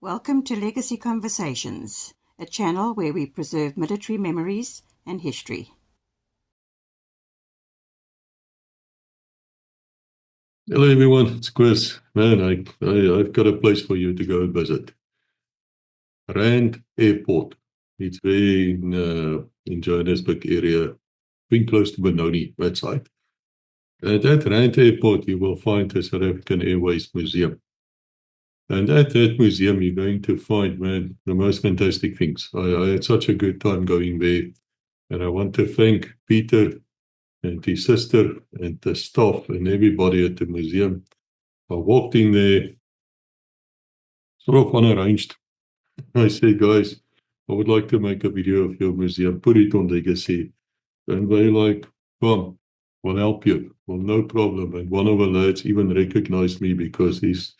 Welcome to Legacy Conversations, a channel where we preserve military memories and history. Hello everyone, it's Koos. Man, I've got a place for you to go and visit. Rand Airport. It's very in Johannesburg area, being close to Benoni, that side. And at Rand Airport, you will find the South African Airways Museum. And at that museum, you're going to find, man, the most fantastic things. I had such a good time going there. And I want to thank Peter and his sister and the staff and everybody at the museum. I walked in there, sort of unarranged. I said, guys, I would like to make a video of your museum, put it on Legacy. And they like, come, we'll help you. Well, no problem. And one of the lads even recognized me because he's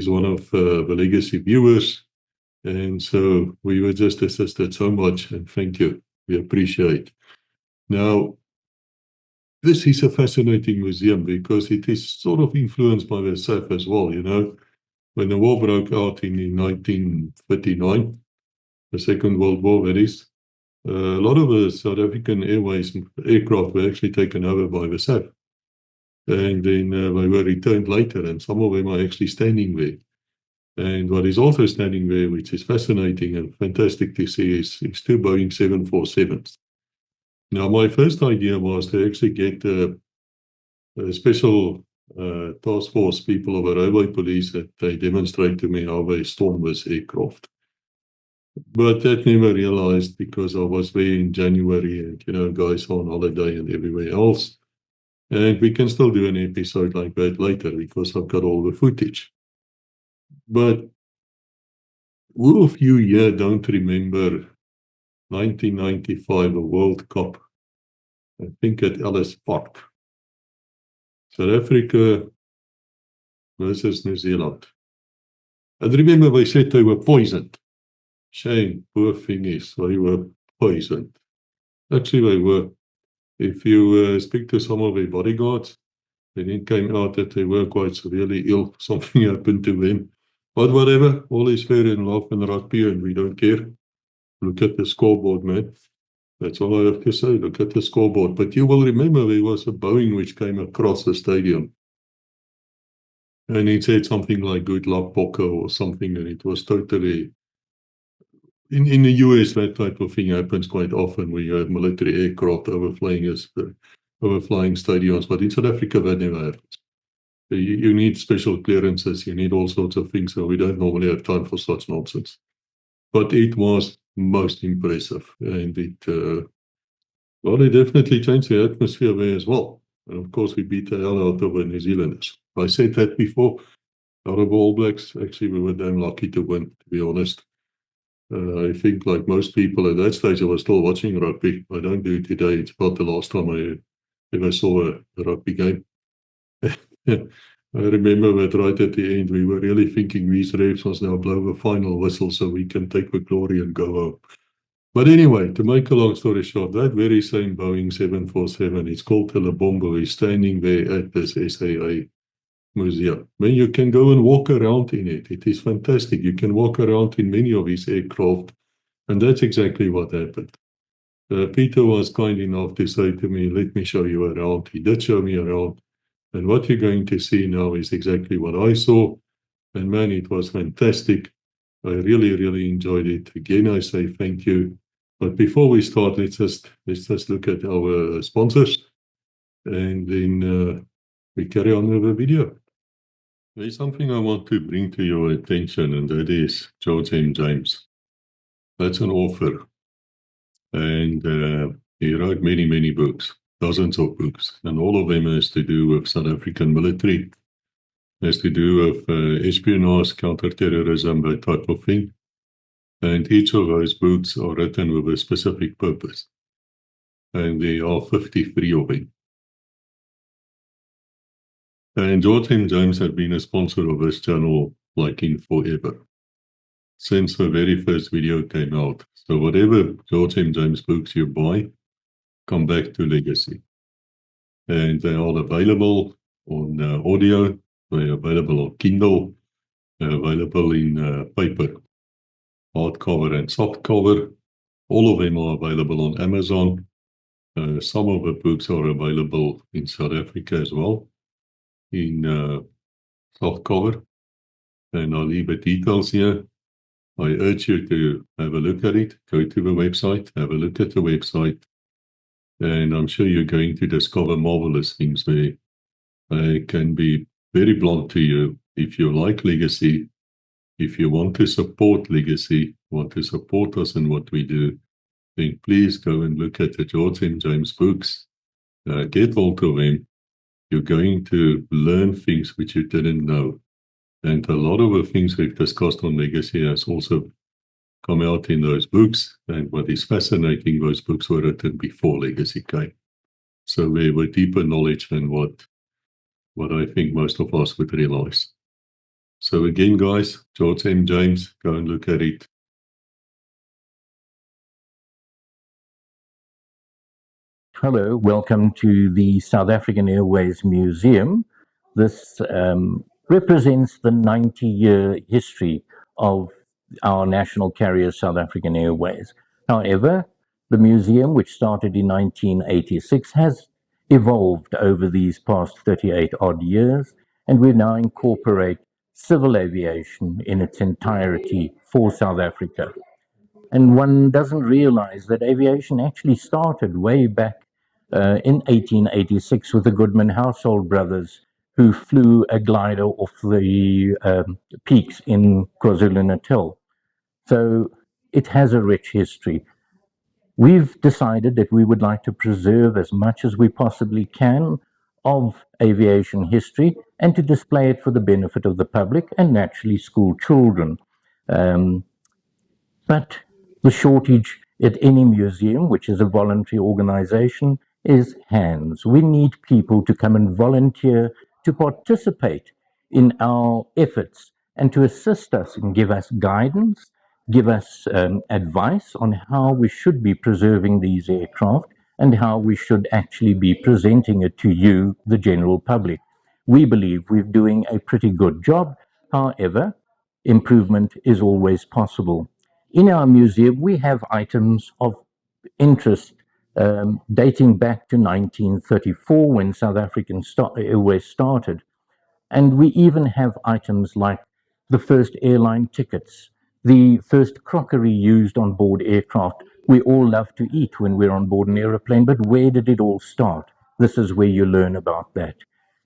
one of the Legacy viewers. And so we were just assisted so much. And thank you. We appreciate. Now, this is a fascinating museum because it is sort of influenced by the SAF as well, you know. When the war broke out in 1939, the Second World War, that is, a lot of the South African Airways aircraft were actually taken over by the SAF. And then they were returned later, and some of them are actually standing there. And what is also standing there, which is fascinating and fantastic to see, is two Boeing 747s. Now, my first idea was to actually get a special task force people of the railway police that they demonstrate to me how they storm this aircraft. But that never realized because I was there in January and, you know, guys are on holiday and everywhere else. And we can still do an episode like that later because I've got all the footage. But who of you here don't remember 1995, a World Cup? I think at Ellis Park. South Africa versus New Zealand. I remember they said they were poisoned. Shame, poor thingies, they were poisoned. Actually, they were. If you speak to some of their bodyguards, then it came out that they were quite severely ill. Something happened to them. But whatever, all is fair in love and rugby, and we don't care. Look at the scoreboard, man. That's all I have to say. Look at the scoreboard. But you will remember there was a Boeing which came across the stadium. And it said something like good luck, Poker, or something, and it was totally... In the US, that type of thing happens quite often where you have military aircraft overflying stadiums, but in South Africa, that never happens. You need special clearances, you need all sorts of things, so we don't normally have time for such nonsense. But it was most impressive, and it definitely changed the atmosphere there as well. And of course, we beat the hell out of the New Zealanders. I said that before. Out of All Blacks, actually, we were damn lucky to win, to be honest. I think, like most people at that stage, I was still watching rugby. I don't do it today. It's about the last time I ever saw a rugby game. I remember that right at the end, we were really thinking these refs must now blow the final whistle so we can take the glory and go home. But anyway, to make a long story short, that very same Boeing 747, it's called Telebombo, is standing there at this SAA Museum. When you can go and walk around in it. It is fantastic. You can walk around in many of these aircraft, and that's exactly what happened. Peter was kind enough to say to me, let me show you around. He did show me around. And what you're going to see now is exactly what I saw. And man, it was fantastic. I really, really enjoyed it. Again, I say thank you. But before we start, let's just look at our sponsors. And then we carry on with the video. There's something I want to bring to your attention, and that is George M. James. That's an author. And he wrote many, many books, dozens of books, and all of them has to do with South African military, has to do with espionage, counterterrorism, that type of thing. And each of those books are written with a specific purpose. And there are 53 of them. And George M. James has been a sponsor of this channel like in forever, since the very first video came out. So whatever George M. James books you buy, come back to Legacy. And they are available on audio, they're available on Kindle, available in paper, hardcover and softcover. All of them are available on Amazon. Some of the books are available in South Africa as well in softcover. And I'll leave the details here. I urge you to have a look at it. Go to the website, have a look at the website, and I'm sure you're going to discover marvelous things there. I can be very blunt to you. If you like legacy, if you want to support legacy, want to support us in what we do, then please go and look at the George M. James books. Get hold of them. You're going to learn things which you didn't know. And a lot of the things we've discussed on legacy has also come out in those books. And what is fascinating, those books were written before legacy came. So they were deeper knowledge than what I think most of us would realize. So again, guys, George M. James, go and look at it. Hello, welcome to the South African Airways Museum. This represents the 90-year history of our national carrier, South African Airways. However, the museum, which started in 1986, has evolved over these past 38 odd years, and we now incorporate civil aviation in its entirety for South Africa. And one doesn't realize that aviation actually started way back in 1886 with the Goodman Household brothers, who flew a glider off the peaks in KwaZulu-Natal. So it has a rich history. We've decided that we would like to preserve as much as we possibly can of aviation history and to display it for the benefit of the public and naturally school children. But the shortage at any museum, which is a voluntary organization, is hands. We need people to come and volunteer to participate in our efforts and to assist us and give us guidance, give us advice on how we should be preserving these aircraft and how we should actually be presenting it to you, the general public. We believe we're doing a pretty good job. However, improvement is always possible. In our museum, we have items of interest dating back to 1934 when South African Airways started. And we even have items like the first airline tickets, the first crockery used on board aircraft. We all love to eat when we're on board an aeroplane, but where did it all start? This is where you learn about that.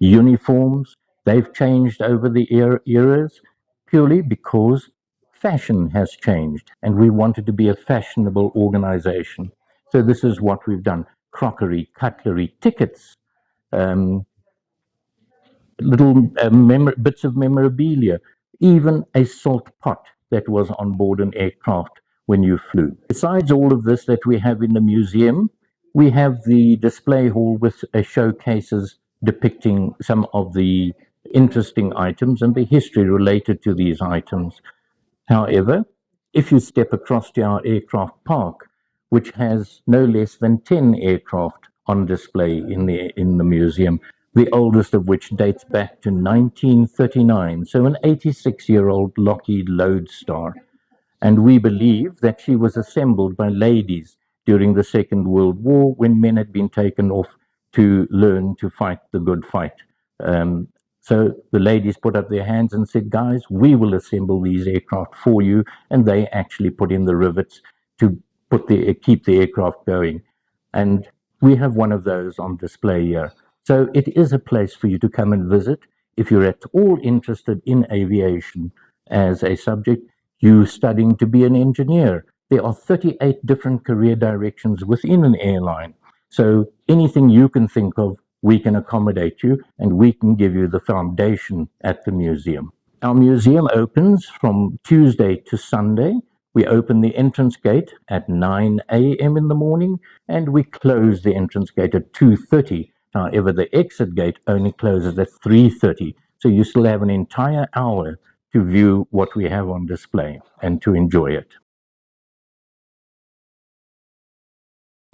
Uniforms, they've changed over the eras purely because fashion has changed and we wanted to be a fashionable organization. So this is what we've done. Crockery, cutlery, tickets, little bits of memorabilia, even a salt pot that was on board an aircraft when you flew. Besides all of this that we have in the museum, we have the display hall with showcases depicting some of the interesting items and the history related to these items. However, if you step across to our aircraft park, which has no less than 10 aircraft on display in the museum, the oldest of which dates back to 1939, so an 86-year-old Lockheed Lodestar. And we believe that she was assembled by ladies during the Second World War when men had been taken off to learn to fight the good fight. So the ladies put up their hands and said, guys, we will assemble these aircraft for you. And they actually put in the rivets to keep the aircraft going. And we have one of those on display here. So it is a place for you to come and visit. If you're at all interested in aviation as a subject, you're studying to be an engineer. There are 38 different career directions within an airline. So anything you can think of, we can accommodate you and we can give you the foundation at the museum. Our museum opens from Tuesday to Sunday. We open the entrance gate at 9 a.m. in the morning and we close the entrance gate at 2:30. However, the exit gate only closes at 3:30. So you still have an entire hour to view what we have on display and to enjoy it.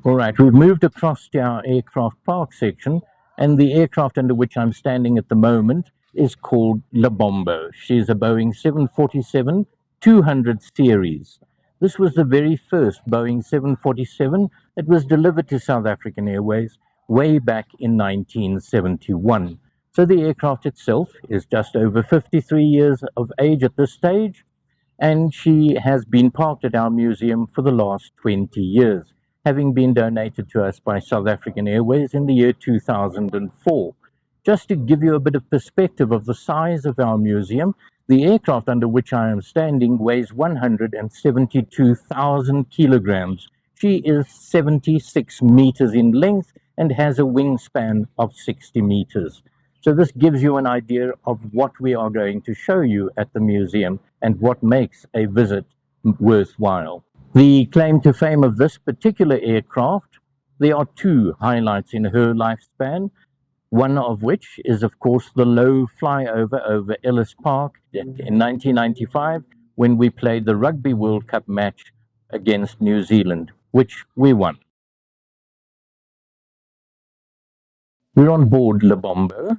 All right, we've moved across to our aircraft park section, and the aircraft under which I'm standing at the moment is called La Bombo. She's a Boeing 747-200 series. This was the very first Boeing 747 that was delivered to South African Airways way back in 1971. So the aircraft itself is just over 53 years of age at this stage, and she has been parked at our museum for the last 20 years, having been donated to us by South African Airways in the year 2004. Just to give you a bit of perspective of the size of our museum, the aircraft under which I am standing weighs 172,000 kilograms. She is 76 meters in length and has a wingspan of 60 meters. So this gives you an idea of what we are going to show you at the museum and what makes a visit worthwhile. The claim to fame of this particular aircraft, there are two highlights in her lifespan, one of which is, of course, the low flyover over Ellis Park in 1995 when we played the Rugby World Cup match against New Zealand, which we won. We're on board La Bombo.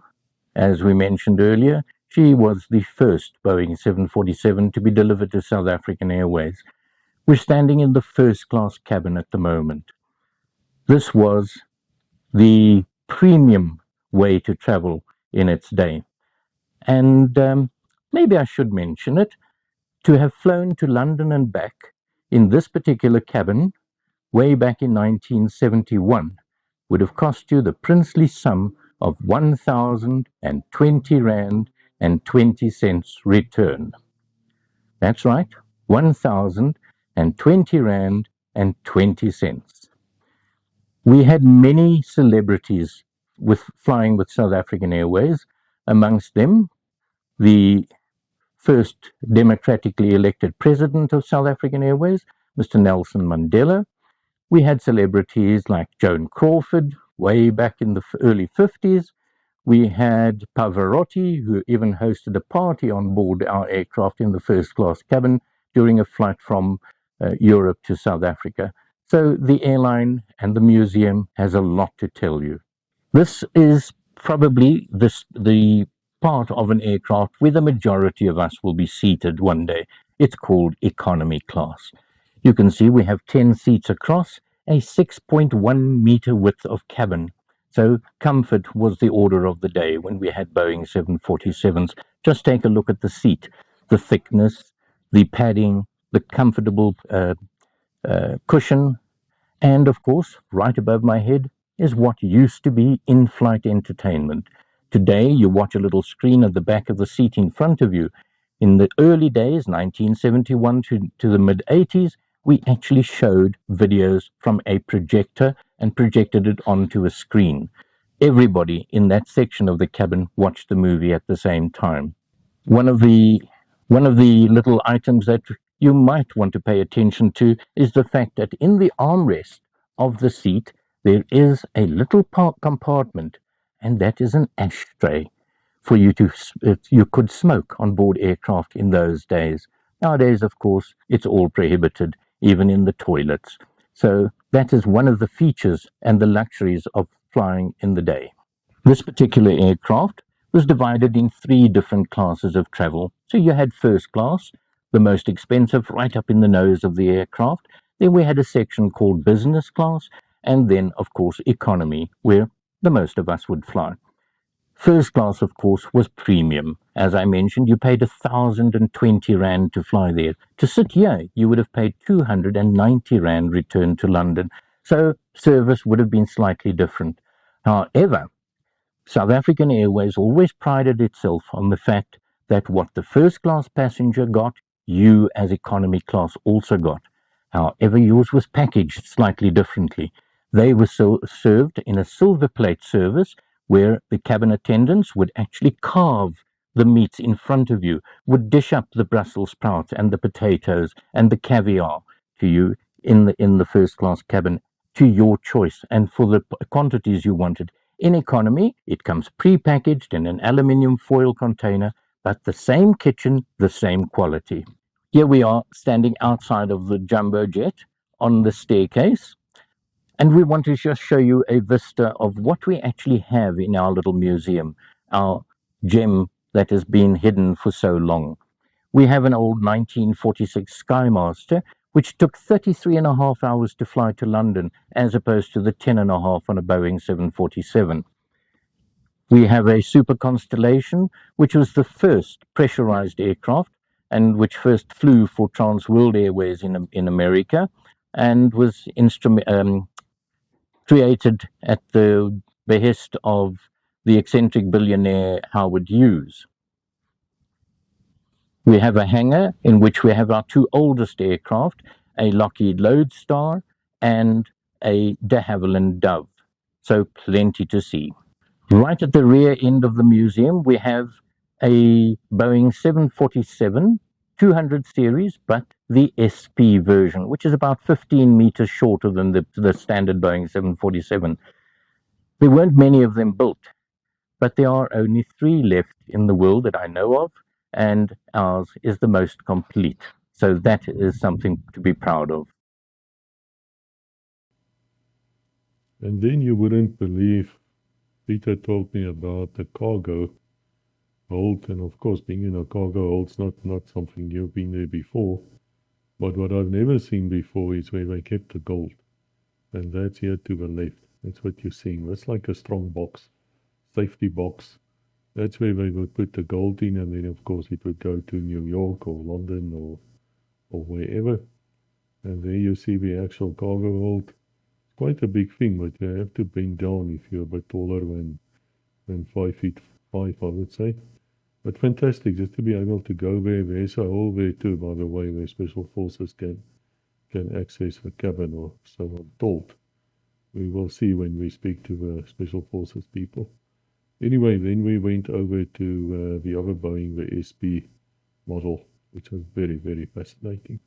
As we mentioned earlier, she was the first Boeing 747 to be delivered to South African Airways. We're standing in the first class cabin at the moment. This was the premium way to travel in its day. And maybe I should mention it, to have flown to London and back in this particular cabin way back in 1971 would have cost you the princely sum of 1,020 Rand and 20 cents return. That's right, 1,020 Rand and 20 cents. We had many celebrities flying with South African Airways, amongst them the first democratically elected president of South African Airways, Mr. Nelson Mandela. We had celebrities like Joan Crawford way back in the early 50s. We had Pavarotti, who even hosted a party on board our aircraft in the first class cabin during a flight from Europe to South Africa. So the airline and the museum has a lot to tell you. This is probably the part of an aircraft where the majority of us will be seated one day. It's called economy class. You can see we have 10 seats across, a 6.1 meter width of cabin. So comfort was the order of the day when we had Boeing 747s. Just take a look at the seat, the thickness, the padding, the comfortable cushion, and of course, right above my head is what used to be in-flight entertainment. Today, you watch a little screen at the back of the seat in front of you. In the early days, 1971 to the mid-80s, we actually showed videos from a projector and projected it onto a screen. Everybody in that section of the cabin watched the movie at the same time. One of the little items that you might want to pay attention to is the fact that in the armrest of the seat, there is a little compartment, and that is an ashtray for you could smoke on board aircraft in those days. Nowadays, of course, it's all prohibited, even in the toilets. So that is one of the features and the luxuries of flying in the day. This particular aircraft was divided in 3 different classes of travel. So you had first class, the most expensive, right up in the nose of the aircraft. Then we had a section called business class, and then, of course, economy, where the most of us would fly. First class, of course, was premium. As I mentioned, you paid 1,020 Rand to fly there. To sit here, you would have paid 290 Rand return to London. So service would have been slightly different. However, South African Airways always prided itself on the fact that what the first class passenger got, you as economy class also got. However, yours was packaged slightly differently. They were served in a silver plate service where the cabin attendants would actually carve the meats in front of you, would dish up the Brussels sprouts and the potatoes and the caviar to you in the first class cabin to your choice and for the quantities you wanted. In economy, it comes pre-packaged in an aluminium foil container, but the same kitchen, the same quality. Here we are standing outside of the jumbo jet on the staircase, and we want to just show you a vista of what we actually have in our little museum, our gem that has been hidden for so long. We have an old 1946 Skymaster, which took 33.5 hours to fly to London, as opposed to the 10.5 on a Boeing 747. We have a Super Constellation, which was the first pressurized aircraft and which first flew for Trans World Airways in America, and was created at the behest of the eccentric billionaire Howard Hughes. We have a hangar in which we have our two oldest aircraft, a Lockheed Lodestar and a de Havilland Dove. So plenty to see. Right at the rear end of the museum, we have a Boeing 747 200 series, but the SP version, which is about 15 meters shorter than the standard Boeing 747. There weren't many of them built, but there are only 3 left in the world that I know of, and ours is the most complete. So that is something to be proud of. And then you wouldn't believe, Peter told me about the cargo hold, and of course being in a cargo hold's not something you've been there before, but what I've never seen before is where they kept the gold, and that's here to the left. That's what you're seeing. That's like a strong box, safety box. That's where they would put the gold in, and then of course it would go to New York or London or wherever. And there you see the actual cargo hold. It's quite a big thing, but you have to bend down if you're a bit taller than 5'5", I would say. But fantastic, just to be able to go there. There's a hole there too, by the way, where special forces can access the cabin, or so I'm told. We will see when we speak to the special forces people. Anyway, then we went over to the other Boeing, the SP model, which was very, very fascinating.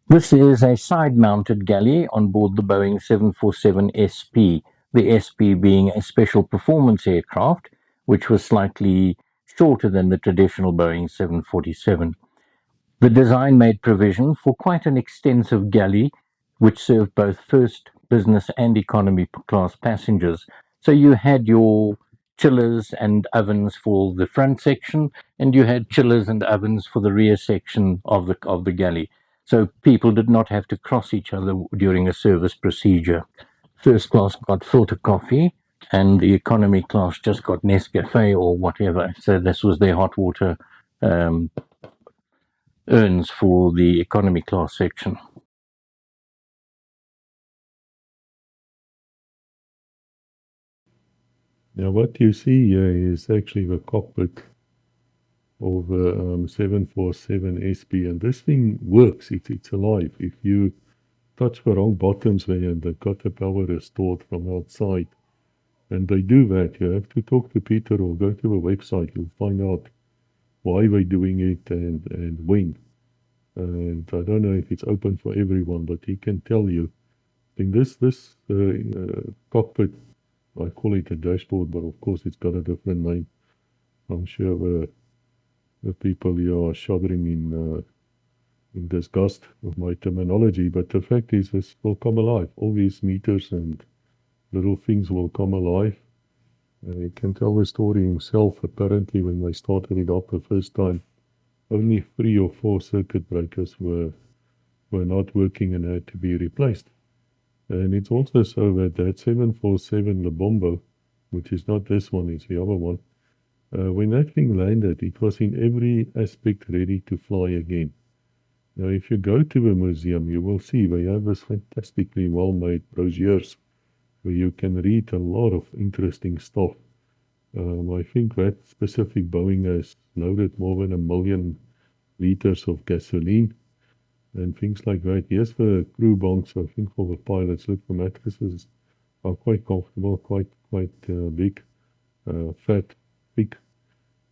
This is a side-mounted galley on board the Boeing 747 SP, the SP being a special performance aircraft, which was slightly shorter than the traditional Boeing 747. The design made provision for quite an extensive galley, which served both first, business, and economy class passengers. So you had your chillers and ovens for the front section, and you had chillers and ovens for the rear section of the galley. So people did not have to cross each other during a service procedure. First class got filter coffee, and the economy class just got Nescafe or whatever. So this was their hot water urns for the economy class section. Now what you see here is actually the cockpit of the 747 SP, and this thing works. It's alive. If you touch the wrong buttons there and they've got the power restored from outside, and they do that, you have to talk to Peter or go to the website. You'll find out why they're doing it and when. And I don't know if it's open for everyone, but he can tell you. I think this cockpit, I call it a dashboard, but of course it's got a different name. I'm sure the people here are shuddering in disgust with my terminology, but the fact is this will come alive. All these meters and little things will come alive. He can tell the story himself. Apparently when they started it up the first time, only 3 or 4 circuit breakers were not working and had to be replaced. And it's also so that 747 Lebombo, which is not this one, it's the other one, when that thing landed, it was in every aspect ready to fly again. Now, if you go to the museum, you will see they have this fantastically well-made brochures where you can read a lot of interesting stuff. I think that specific Boeing has loaded more than 1 million liters of gasoline and things like that. Yes, the crew bunks, I think for the pilots, look, the mattresses are quite comfortable, quite big, fat, thick.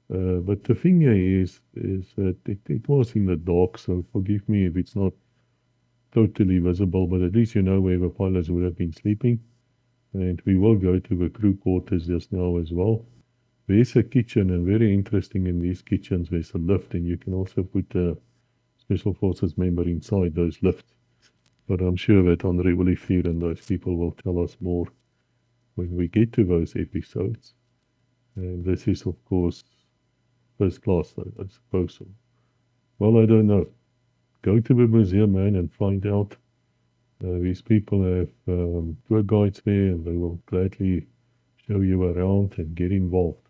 But the thing here is that it was in the dark, so forgive me if it's not totally visible, but at least you know where the pilots would have been sleeping. And we will go to the crew quarters just now as well. There's a kitchen, and very interesting in these kitchens, there's a lift, and you can also put a Special Forces member inside those lifts. But I'm sure that Andre Willifeer and those people will tell us more when we get to those episodes. And this is, of course, first class, I suppose. So. Well, I don't know. Go to the museum, man, and find out. These people have tour guides there, and they will gladly show you around and get involved.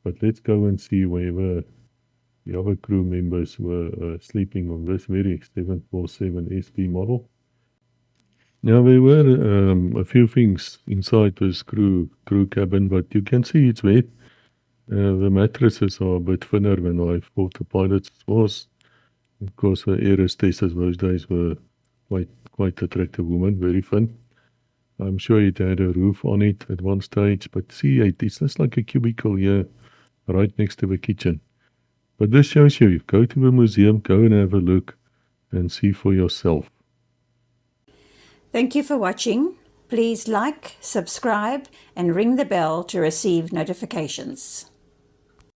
But let's go and see whether the other crew members were sleeping on this very 747 SP model. Now, there were a few things inside this crew cabin, but you can see it's wet. The mattresses are a bit thinner than I thought the pilots was. Of course, the air hostesses those days were quite attractive women, very thin. I'm sure it had a roof on it at one stage, but see, it's just like a cubicle here, right next to the kitchen. But this shows you go to the museum, go and have a look and see for yourself. Thank you for watching. Please like, subscribe, and ring the bell to receive notifications.